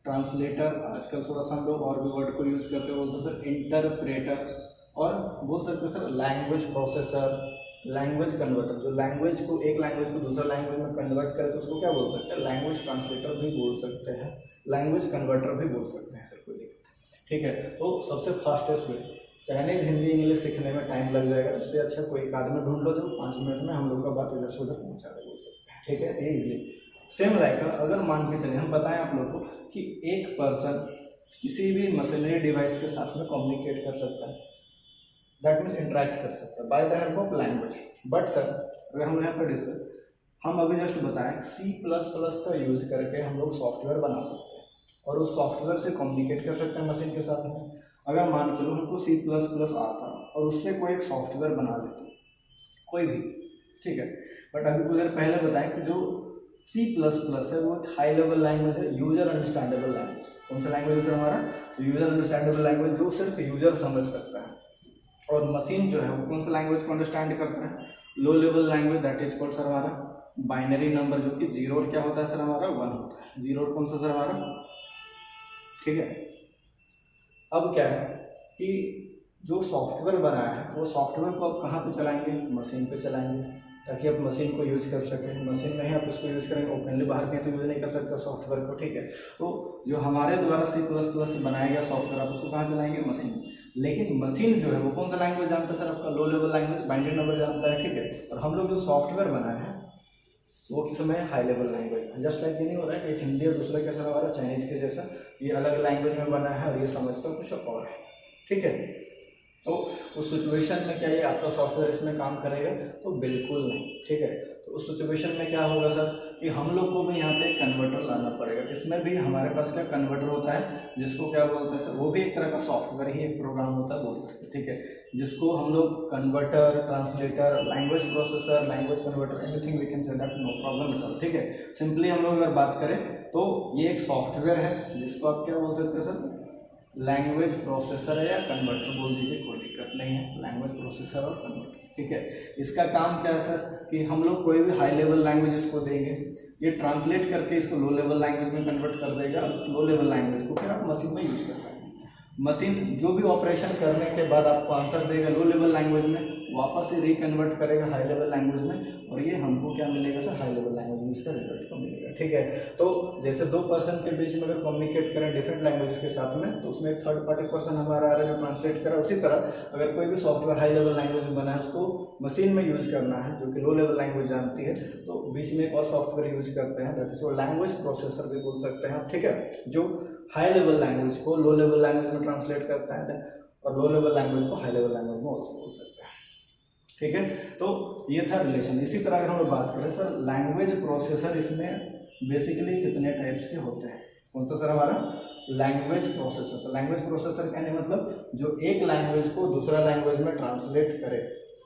ट्रांसलेटर। आजकल थोड़ा सा हम लोग और भी वर्ड को यूज़ करते हैं, बोलते हैं सर इंटरप्रेटर, और बोल सकते हैं sir language processor, language converter. जो लैंग्वेज को एक लैंग्वेज को दूसरा लैंग्वेज में कन्वर्ट करे तो उसको क्या बोल सकते हैं, लैंग्वेज ट्रांसलेटर भी बोल सकते हैं, लैंग्वेज कन्वर्टर भी बोल सकते हैं सर, कोई दिक्कत, ठीक है। तो सबसे fastest way, Chinese Hindi English सीखने में टाइम लग जाएगा, उससे अच्छा कोई एक आदमी ढूंढ लो जो 5 मिनट में हम लोग का बात इधर से उधर पहुँचा दे, बोल सकते हैं, ठीक है, ये इजीली। सेम लाइक अगर मान के चलिए हम बताएं आप लोग को कि एक पर्सन किसी भी मशीनरी डिवाइस के साथ में कम्युनिकेट कर सकता है, दैट मीन्स इंटरेक्ट कर सकता है by the help of language. But sir अगर हम यहाँ पर डिस्कस, हम अभी जस्ट बताएं C++ का यूज करके हम लोग सॉफ्टवेयर बना सकते हैं और उस सॉफ्टवेयर से कम्युनिकेट कर सकते हैं मशीन के साथ में। अगर मान चलो हमको C++ आता और उससे कोई एक सॉफ्टवेयर बना देते कोई भी, ठीक है। बट अभी कुछ देर पहले बताएं कि जो C++ है वो एक हाई लेवल लैंग्वेज है, यूजर अंडरस्टैंडेबल लैंग्वेज। कौन सा लैंग्वेज है हमारा, यूजर अंडरस्टैंडेबल लैंग्वेज, जो सिर्फ यूजर समझ सकता है। और मशीन जो है वो कौन सा लैंग्वेज को अंडरस्टैंड करता है, low level language, that is called sir हमारा बाइनरी नंबर, जो कि 0 और क्या होता है सर हमारा 1 होता है। 0 और कौन सा सर हमारा, ठीक है। अब क्या है कि जो सॉफ्टवेयर बनाया है वो सॉफ्टवेयर को आप कहाँ पे चलाएंगे, मशीन पे चलाएंगे, ताकि आप मशीन को यूज कर सकें। मशीन में ही आप इसको यूज करेंगे, ओपनली बाहर कहीं तो यूज नहीं कर सकते सॉफ्टवेयर को, ठीक है। तो जो हमारे द्वारा C++ से बनाया गया सॉफ्टवेयर आप उसको कहाँ चलाएंगे, मशीन। लेकिन मशीन जो है वो कौन सा लैंग्वेज जानता है सर, आपका लो लेवल लैंग्वेज, बाइनरी नंबर जानता है, ठीक है। और हम लोग जो सॉफ्टवेयर बनाए हैं वो किस समय हाई लेवल लैंग्वेज में। जस्ट लाइक ये नहीं हो रहा है कि एक हिंदी और दूसरा कैसा हमारा चाइनीज के जैसा, ये अलग लैंग्वेज में बना है और ये समझता कुछ और है, ठीक है। तो उस सिचुएशन में क्या ये आपका सॉफ्टवेयर इसमें काम करेगा, तो बिल्कुल नहीं, ठीक है। तो उस सिचुएशन में क्या होगा सर कि हम लोग को भी यहाँ पे कन्वर्टर लाना पड़ेगा, जिसमें भी हमारे पास क्या कन्वर्टर होता है, जिसको क्या बोलते हैं सर, वो भी एक तरह का सॉफ्टवेयर ही एक प्रोग्राम होता है बोल सकते हैं, ठीक है। जिसको हम लोग converter, translator, language processor, language converter, anything we can say that, no problem at all, ठीक है। सिंपली हम लोग अगर बात करें तो ये एक सॉफ्टवेयर है जिसको आप क्या बोल सकते हैं सर, लैंग्वेज प्रोसेसर है या कन्वर्टर बोल दीजिए, कोई दिक्कत नहीं है, लैंग्वेज प्रोसेसर और कन्वर्टर, ठीक है। इसका काम क्या है सर कि हम लोग कोई भी हाई लेवल लैंग्वेज इसको देंगे, ये ट्रांसलेट करके इसको लो लेवल लैंग्वेज में कन्वर्ट कर देगा, और उस लो लेवल लैंग्वेज को फिर आप मशीन में यूज कर पाएंगे। मशीन जो भी ऑपरेशन करने के बाद आपको आंसर देगा लो लेवल लैंग्वेज में, वापस से रिकन्वर्ट करेगा हाई लेवल लैंग्वेज में, और ये हमको क्या मिलेगा सर, हाई लेवल लैंग्वेज में इसका रिजल्ट को मिलेगा, ठीक है। तो जैसे दो पर्सन के बीच में अगर कम्युनिकेट करें डिफरेंट लैंग्वेजेस के साथ में, तो उसमें एक थर्ड पार्टी पर्सन हमारा आ रहा है जो ट्रांसलेट करे। उसी तरह अगर कोई भी सॉफ्टवेयर हाई लेवल लैंग्वेज में बना है, उसको मशीन में यूज करना है जो कि लो लेवल लैंग्वेज जानती है, तो बीच में एक और सॉफ्टवेयर यूज करते हैं, दैट इज वो लैंग्वेज प्रोसेसर भी बोल सकते हैं, ठीक है, जो हाई लेवल लैंग्वेज को लो लेवल लैंग्वेज में ट्रांसलेट करता है, और लो लेवल लैंग्वेज को हाई लेवल लैंग्वेज में ऑल्सो बोल सकते हैं, ठीक है। तो ये था रिलेशन। इसी तरह अगर हम लोग बात करें सर लैंग्वेज प्रोसेसर, इसमें बेसिकली कितने टाइप्स के होते हैं, कौन सा सर हमारा, लैंग्वेज प्रोसेसर। तो लैंग्वेज प्रोसेसर कहने मतलब जो एक लैंग्वेज को दूसरा लैंग्वेज में ट्रांसलेट करे,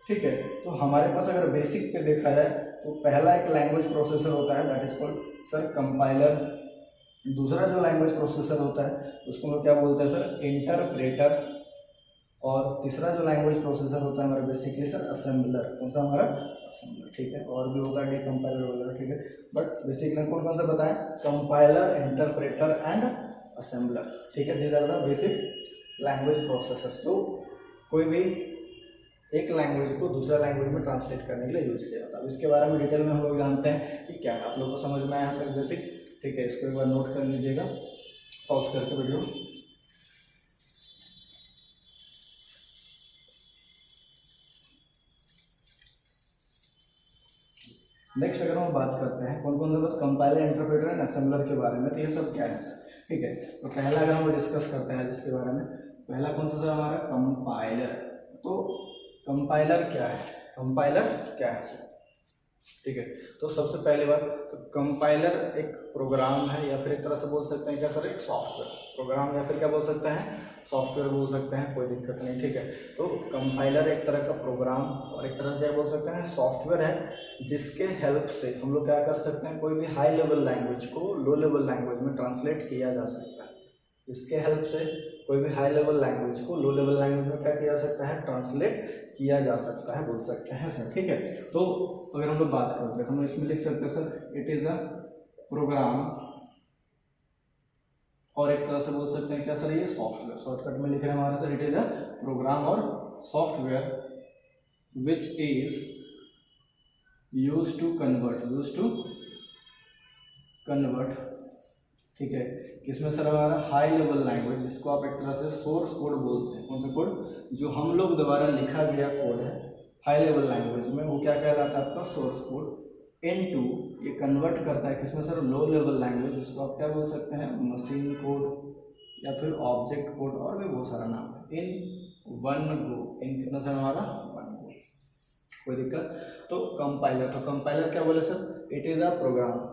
ठीक है। तो हमारे पास अगर बेसिक पे देखा जाए तो पहला एक लैंग्वेज प्रोसेसर होता है, that is called sir compiler. दूसरा जो लैंग्वेज प्रोसेसर होता है उसको हम क्या बोलते हैं सर, इंटरप्रेटर। और तीसरा जो लैंग्वेज प्रोसेसर होता है हमारा बेसिकली सर असेंबलर। कौन सा हमारा, असेंबलर, ठीक है। और भी होगा डिकम्पाइलर वगैरह, ठीक है, बट बेसिकली कौन कौन सा बताएं, कंपाइलर, इंटरप्रेटर एंड असेंबलर, ठीक है। These are the basic language processor जो कोई भी एक लैंग्वेज को दूसरा लैंग्वेज में ट्रांसलेट करने के लिए यूज किया जाता है। अब इसके बारे में डिटेल में हम लोग जानते हैं कि क्या आप लोग को समझ में आया है बेसिक, ठीक है। इसको एक बार नोट कर लीजिएगा पॉज करके वीडियो। नेक्स्ट अगर हम बात करते हैं कौन कौन सा बात, कंपाइलर, इंटरप्रेटर एंड असेंबलर के बारे में, तो ये सब क्या है सर, ठीक है। तो पहला अगर हम डिस्कस करते हैं जिसके बारे में, पहला कौन सा सर हमारा, कंपाइलर। तो कंपाइलर क्या है, कंपाइलर क्या है सर, ठीक है। तो सबसे पहले बात, तो कंपाइलर एक प्रोग्राम है, या फिर एक तरह से बोल सकते हैं क्या सर, एक सॉफ्टवेयर। प्रोग्राम या फिर क्या बोल सकते हैं, सॉफ्टवेयर बोल सकते हैं, कोई दिक्कत नहीं, ठीक है। तो कंपाइलर एक तरह का प्रोग्राम और एक तरह क्या बोल सकते हैं, सॉफ्टवेयर है, जिसके हेल्प से हम लोग क्या कर सकते हैं, कोई भी हाई लेवल लैंग्वेज को लो लेवल लैंग्वेज में ट्रांसलेट किया जा सकता है। इसके हेल्प से कोई भी हाई लेवल लैंग्वेज को लो लेवल लैंग्वेज में क्या किया जा सकता है, ट्रांसलेट किया जा सकता है, बोल सकते हैं सर, ठीक है। तो अगर हम लोग बात करते हैं तो हम इसमें लिख सकते हैं sir, it is a program, और एक तरह से बोल सकते हैं क्या सर, ये सॉफ्टवेयर। शॉर्टकट में लिख रहे हैं हमारे sir, it is a program और software which is used to convert, ठीक है, किसमें सर हमारा, हाई लेवल लैंग्वेज, जिसको आप एक तरह से सोर्स कोड बोलते हैं। कौन सा कोड, जो हम लोग द्वारा लिखा गया कोड है हाई लेवल लैंग्वेज में, वो क्या कहलाता है आपका, सोर्स कोड। इनटू, ये कन्वर्ट करता है किसमें सर, लो लेवल लैंग्वेज, जिसको आप क्या बोल सकते हैं, मशीन कोड या फिर ऑब्जेक्ट कोड, और भी बहुत सारा नाम है। इन वन गो, इन कितना सर हमारा, वन गो, कोई दिक्कत। तो कंपाइलर क्या बोले sir, it is a program,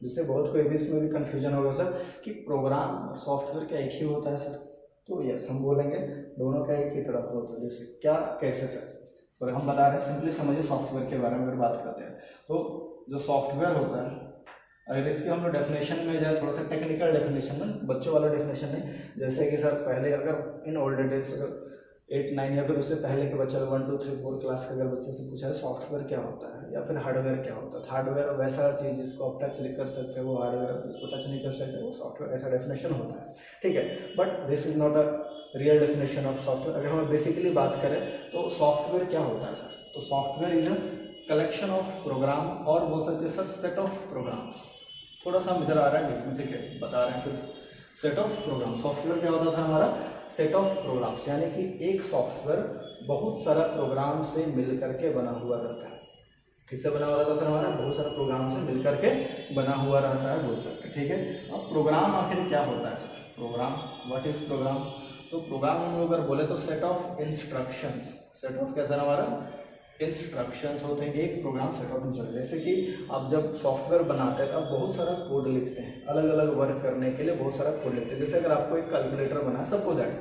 जिससे बहुत कोई भी इसमें भी कंफ्यूजन होगा सर कि प्रोग्राम और सॉफ्टवेयर क्या एक ही होता है सर। तो यस, हम बोलेंगे दोनों का एक ही तरह का होता है। जैसे क्या, कैसे सर, और हम बता रहे हैं, सिंपली समझिए सॉफ्टवेयर के बारे में अगर बात करते हैं तो जो सॉफ्टवेयर होता है, अगर इसकी हम लोग डेफिनेशन में जाए, थोड़ा सा टेक्निकल डेफिनेशन में, बच्चों वाला डेफिनेशन नहीं, जैसे कि सर पहले अगर इन ओल्ड डेज अगर 8, 9 या फिर उससे पहले के बच्चे 1, 2, 3, 4 क्लास के अगर बच्चे से पूछा है सॉफ्टवेयर क्या होता है या फिर हार्डवेयर क्या होता है, हार्डवेयर वैसा चीज़ जिसको आप टच नहीं कर सकते वो हार्डवेयर, जिसको टच नहीं कर सकते वो सॉफ्टवेयर, ऐसा डेफिनेशन होता है, ठीक है। But this is not a real definition of software. अगर हम बेसिकली बात करें तो सॉफ्टवेयर क्या होता है सर, तो software is a collection of program, और बोल सकते हैं सर सेट ऑफ प्रोग्राम्स। थोड़ा सा इधर आ रहा है बीच में, ठीक है, बता रहे हैं फिर। सेट ऑफ प्रोग्राम, सॉफ्टवेयर क्या होता है सर हमारा, सेट ऑफ प्रोग्राम्स, यानी कि एक सॉफ्टवेयर बहुत सारा प्रोग्राम से मिल करके बना हुआ रहता है। किससे बना हुआ रहता है सर हमारा, बहुत सारा प्रोग्राम से मिल करके बना हुआ रहता है, बोल सकते हैं, ठीक है। अब प्रोग्राम आखिर क्या होता है sir, program, what is program, तो प्रोग्राम हम लोग अगर बोले तो set of instructions, set of क्या सर हमारा, इंस्ट्रक्शंस होते हैं, एक प्रोग्राम सेट ऑफ इंस्ट्रक्शन। जैसे कि आप जब सॉफ्टवेयर बनाते हैं तो आप बहुत सारा कोड लिखते हैं, अलग अलग वर्क करने के लिए बहुत सारा कोड लिखते हैं। जैसे अगर आपको एक कैलकुलेटर बनाना है, सपोज दैट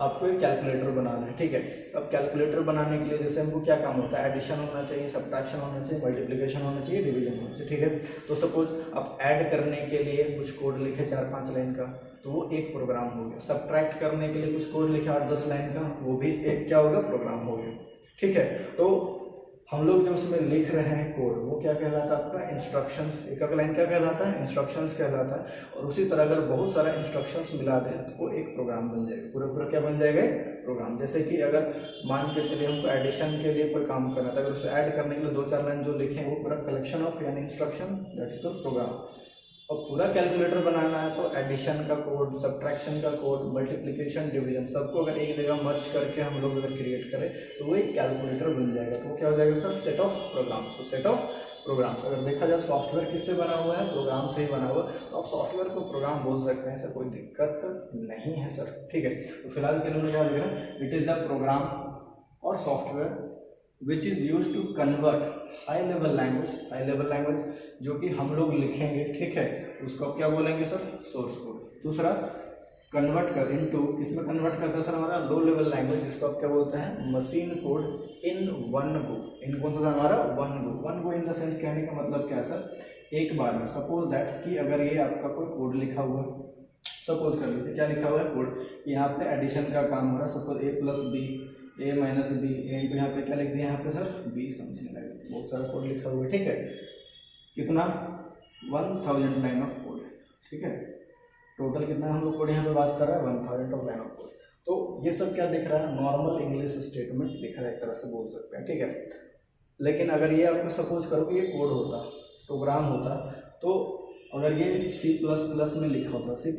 आपको एक कैलकुलेटर बनाना है, ठीक है। अब कैलकुलेटर बनाने के लिए जैसे हमको क्या काम होता है, एडिशन होना चाहिए, सब्ट्रैक्शन होना चाहिए, मल्टीप्लिकेशन होना चाहिए, डिवीजन होना चाहिए, ठीक है। तो सपोज आप ऐड करने के लिए कुछ कोड लिखे 4-5 लाइन का, तो वो एक प्रोग्राम हो गया। सब्ट्रैक्ट करने के लिए कुछ कोड लिखे 8-10 लाइन का, वो भी एक क्या होगा, प्रोग्राम हो गया, ठीक है। तो हम लोग जो उसमें लिख रहे हैं कोड, वो क्या कहलाता है आपका, इंस्ट्रक्शंस। एक एक लाइन क्या कहलाता है, इंस्ट्रक्शंस कहलाता है। और उसी तरह अगर बहुत सारा इंस्ट्रक्शंस मिला दें तो वो एक प्रोग्राम बन जाएगा, पूरा पूरा क्या बन जाएगा, प्रोग्राम। जैसे कि अगर मान के चलिए हमको एडिशन के लिए कोई काम करना था, अगर उसे ऐड करने के लिए 2-4 लाइन जो लिखे वो पूरा कलेक्शन ऑफ यानी instruction, that is the program. और पूरा कैलकुलेटर बनाना है तो एडिशन का कोड, सब्ट्रैक्शन का कोड, मल्टीप्लिकेशन, डिवीजन, सबको अगर एक जगह मर्ज करके हम लोग अगर क्रिएट करें तो वो एक कैलकुलेटर बन जाएगा। तो वो क्या हो जाएगा सर, सेट ऑफ प्रोग्राम्स। तो सेट ऑफ प्रोग्राम्स अगर देखा जाए सॉफ्टवेयर किससे बना हुआ है, प्रोग्राम से ही बना हुआ है। तो आप सॉफ्टवेयर को प्रोग्राम बोल सकते हैं, सर कोई दिक्कत नहीं है सर, ठीक है। तो फिलहाल के लिए क्या लिख रहे हैं, इट इज द प्रोग्राम और software which is use to convert high level language जो कि हम लोग लिखेंगे, ठीक है, उसको आप क्या बोलेंगे सर, सोर्स कोड। दूसरा कन्वर्ट कर इनटू, किसमें कन्वर्ट करता है सर हमारा, लो लेवल लैंग्वेज, जिसको आप क्या बोलते हैं, machine code in one go. इन कौन सा हमारा, one go in the sense कहने का मतलब क्या है सर, एक बार में। सपोज दैट कि अगर ये आपका कोई कोड लिखा हुआ, सपोज कर लीजिए क्या लिखा हुआ है कोड, यहाँ पे एडिशन का काम हो रहा है, suppose a + b, a - b, into यहाँ पे क्या लिख दिया यहाँ पे सर, b समथिंग लाइक, बहुत सारा कोड लिखा हुआ है, ठीक है। कितना, 1000 लाइन ऑफ कोड, ठीक है। टोटल कितना हम लोग कोड यहाँ पे बात कर रहे हैं, 1000 ऑफ लाइन ऑफ कोड। तो ये सब क्या दिख रहा है, नॉर्मल इंग्लिश स्टेटमेंट दिख रहा है, एक तरह से बोल सकते हैं, ठीक है। लेकिन अगर ये आपको सपोज करो कि ये कोड होता, प्रोग्राम होता, तो अगर ये C++ में लिखा होता, C++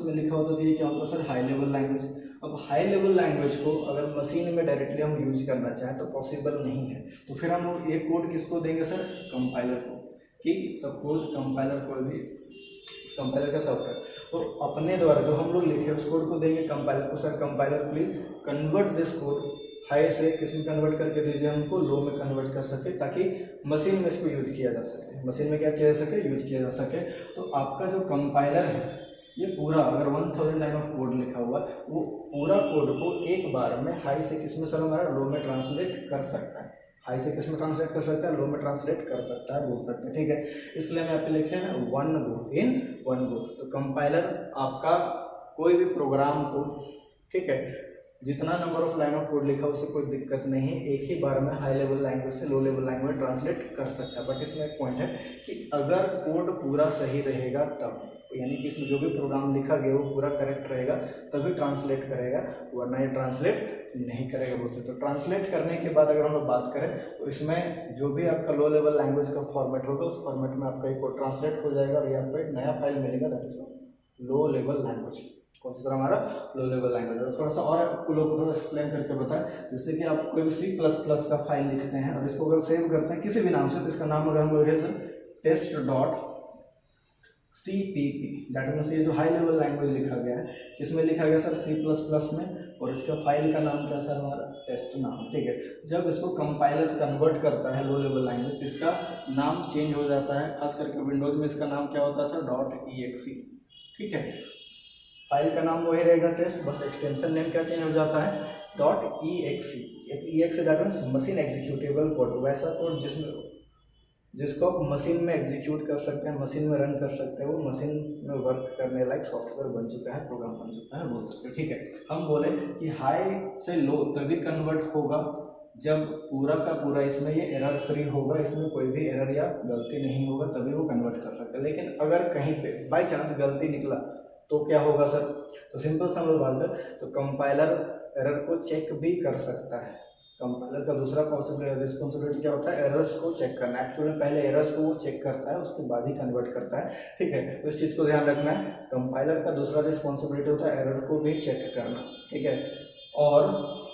में लिखा होता तो ये क्या होता सर, हाई लेवल लैंग्वेज। अब हाई लेवल लैंग्वेज को अगर मशीन में डायरेक्टली हम यूज करना चाहें तो पॉसिबल नहीं है। तो फिर हम लोग ये कोड किसको देंगे सर, कंपाइलर को, कि सपोज कंपाइलर कोई भी कंपाइलर का सॉफ्टवेयर, तो अपने द्वारा जो हम लोग लिखे उस कोड को देंगे कंपाइलर को, sir compiler please convert this code high से किस में कन्वर्ट करके दीजिए हमको, लो में कन्वर्ट कर सके, ताकि मशीन में इसको यूज किया जा सके, मशीन में क्या किया जा सके, यूज किया जा सके। तो आपका जो कंपाइलर है ये पूरा अगर 1000 लाइन ऑफ कोड लिखा हुआ, वो पूरा कोड को एक बार में हाई से किस में सर हमारा, लो में ट्रांसलेट कर सकता है। हाई से किस में ट्रांसलेट कर सकता है, लो में ट्रांसलेट कर सकता है, बोल सकते हैं, ठीक है। इसलिए मैं आप लिखे हैं वन गो, इन वन गो। तो कंपाइलर आपका कोई भी प्रोग्राम को, ठीक है, जितना number of line of code लिखा उससे कोई दिक्कत नहीं, एक ही बार में हाई लेवल लैंग्वेज से लो लेवल लैंग्वेज ट्रांसलेट कर सकता है। बट इसमें एक पॉइंट है कि अगर कोड पूरा सही रहेगा तब, यानी कि इसमें जो भी प्रोग्राम लिखा गया वो पूरा करेक्ट रहेगा तभी ट्रांसलेट करेगा, वरना ये ट्रांसलेट नहीं करेगा बोलते। तो ट्रांसलेट करने के बाद अगर हम लोग बात करें तो इसमें जो भी आपका लो लेवल लैंग्वेज का फॉर्मेट होगा उस फॉर्मेट में आपका एक कोड ट्रांसलेट हो जाएगा और ये आपको एक नया फाइल मिलेगा, that is low level language. कौन सा सर हमारा, लो लेवल लैंग्वेज। थोड़ा सा और आपको लोग थोड़ा एक्सप्लेन करके बताएं, जैसे कि आप कोई भी C++ का फाइल लिखते हैं और इसको अगर सेव करते हैं किसी भी नाम से, तो इसका नाम अगर हम लोग सर test.cpp, दैट मीन्स ये जो हाई लेवल लैंग्वेज लिखा गया है, किसमें लिखा गया सर, C++ में, और इसका फाइल का नाम क्या सर हमारा, टेस्ट नाम, ठीक है। जब इसको कंपाइलर कन्वर्ट करता है लो लेवल लैंग्वेज, इसका नाम चेंज हो जाता है, खास करके विंडोज में इसका नाम क्या होता है सर, .exe, ठीक है। फाइल का नाम वही रहेगा टेस्ट, बस एक्सटेंशन नेम क्या चेंज हो जाता है, .exe। exe that means machine executable code, वैसा कोड जिसमें जिसको आप मशीन में एग्जीक्यूट कर सकते हैं, मशीन में रन कर सकते हैं, वो मशीन में वर्क करने लायक सॉफ्टवेयर बन चुका है, प्रोग्राम बन चुका है, बोल सकते हैं। ठीक है, हम बोले कि हाई से लो तभी कन्वर्ट होगा जब पूरा का पूरा इसमें ये एरर फ्री होगा, इसमें कोई भी एरर या गलती नहीं होगा, तभी वो कन्वर्ट कर सकता है। लेकिन अगर कहीं पे बाई चांस गलती निकला तो क्या होगा सर? तो सिंपल सा हम बात करें तो कंपाइलर एरर को चेक भी कर सकता है। कंपाइलर का दूसरा रिस्पॉन्सिबिलिटी क्या होता है? एरर्स को चेक करना। एक्चुअली पहले एरर्स को वो चेक करता है, उसके बाद ही कन्वर्ट करता है। ठीक है, तो इस चीज़ को ध्यान रखना है। कंपाइलर का दूसरा रिस्पॉन्सिबिलिटी होता है एरर को भी चेक करना। ठीक है, और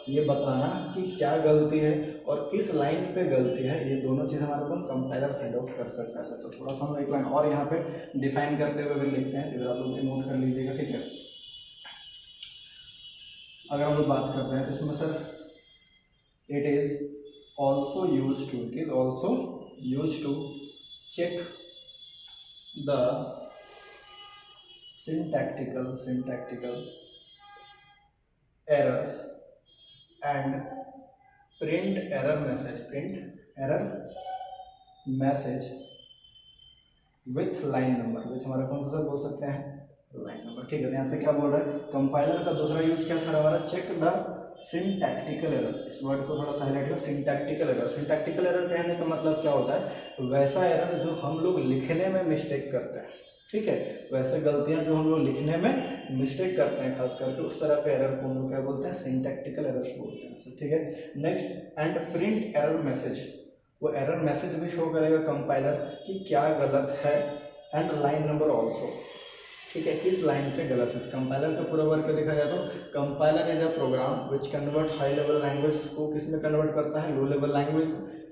ये बताना कि क्या गलती है और किस लाइन पे गलती है, ये दोनों चीज़ हमारे को कंपाइलर फाइंड आउट कर सकता है सर। तो थोड़ा सा हम एक लाइन और यहाँ पे डिफाइन करते हुए भी लिखते हैं, इधर आप लोग नोट कर लीजिएगा। ठीक है, अगर हम लोग बात करते हैं तो इसमें sir it is also used to check the syntactical errors and print error message with line number, which हमारा कौन सा सर बोल सकते हैं? Line number. ठीक है, यहाँ पे क्या बोल रहा है? कंपाइलर का दूसरा यूज क्या सर हमारा? Check the syntactical error. इस वर्ड को थोड़ा सा हाईलाइट करो, सिंटैक्टिकल एरर। सिंटैक्टिकल एरर कहने का मतलब क्या होता है? वैसा एरर जो हम लोग लिखने में मिस्टेक करते हैं। ठीक है, वैसे गलतियां जो हम लोग लिखने में मिस्टेक करते हैं, खास करके उस तरह के एरर को हम लोग क्या बोलते हैं? सिंटैक्टिकल एरर्स बोलते हैं। ठीक है, next, and print error message. वो एरर मैसेज भी शो करेगा कंपाइलर कि क्या गलत है, एंड लाइन नंबर ऑल्सो। ठीक है, किस लाइन पे गलत है। कंपाइलर का पूरा वर्क देखा जाए तो compiler is a program which convert high level language को किस में कन्वर्ट करता है? Low level language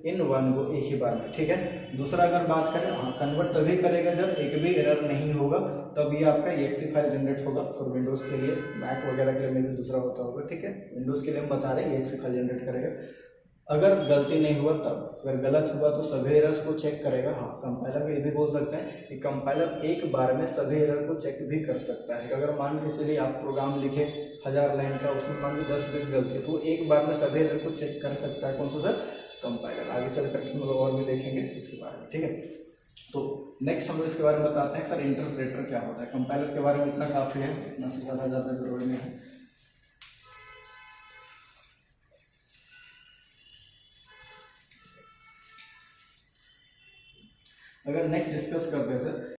in one go, एक ही बार में। ठीक है, दूसरा अगर बात करें, हाँ, कन्वर्ट तभी करेगा जब एक भी एरर नहीं होगा, तब ये आपका exe फाइल जनरेट होगा। फॉर विंडोज़ के लिए, मैक वगैरह के लिए में भी दूसरा होता होगा। ठीक है, विंडोज़ के लिए हम बता रहे हैं exe फाइल जनरेट करेगा। अगर गलती नहीं हुआ तब, अगर गलत हुआ तो सभी एरर्स को चेक करेगा। हाँ, कंपाइलर में ये भी बोल सकते हैं कि कंपाइलर एक बार में सभी एरर को चेक भी कर सकता है। अगर मान के चलिए आप प्रोग्राम लिखे 1000 लाइन का, उसमें मान ली 10-20 गलती है, तो एक बार में सभी एरर को चेक कर सकता है। कौन सा सर? कंपाइलर। आगे चल करके हम लोग और भी देखेंगे इसके बारे में। ठीक है, तो नेक्स्ट हम लोग इसके बारे में बताते हैं सर इंटरप्रेटर क्या होता है। कंपाइलर के बारे में इतना काफ़ी है, इतना से ज़्यादा जरूरी नहीं है। अगर नेक्स्ट डिस्कस करते हैं सर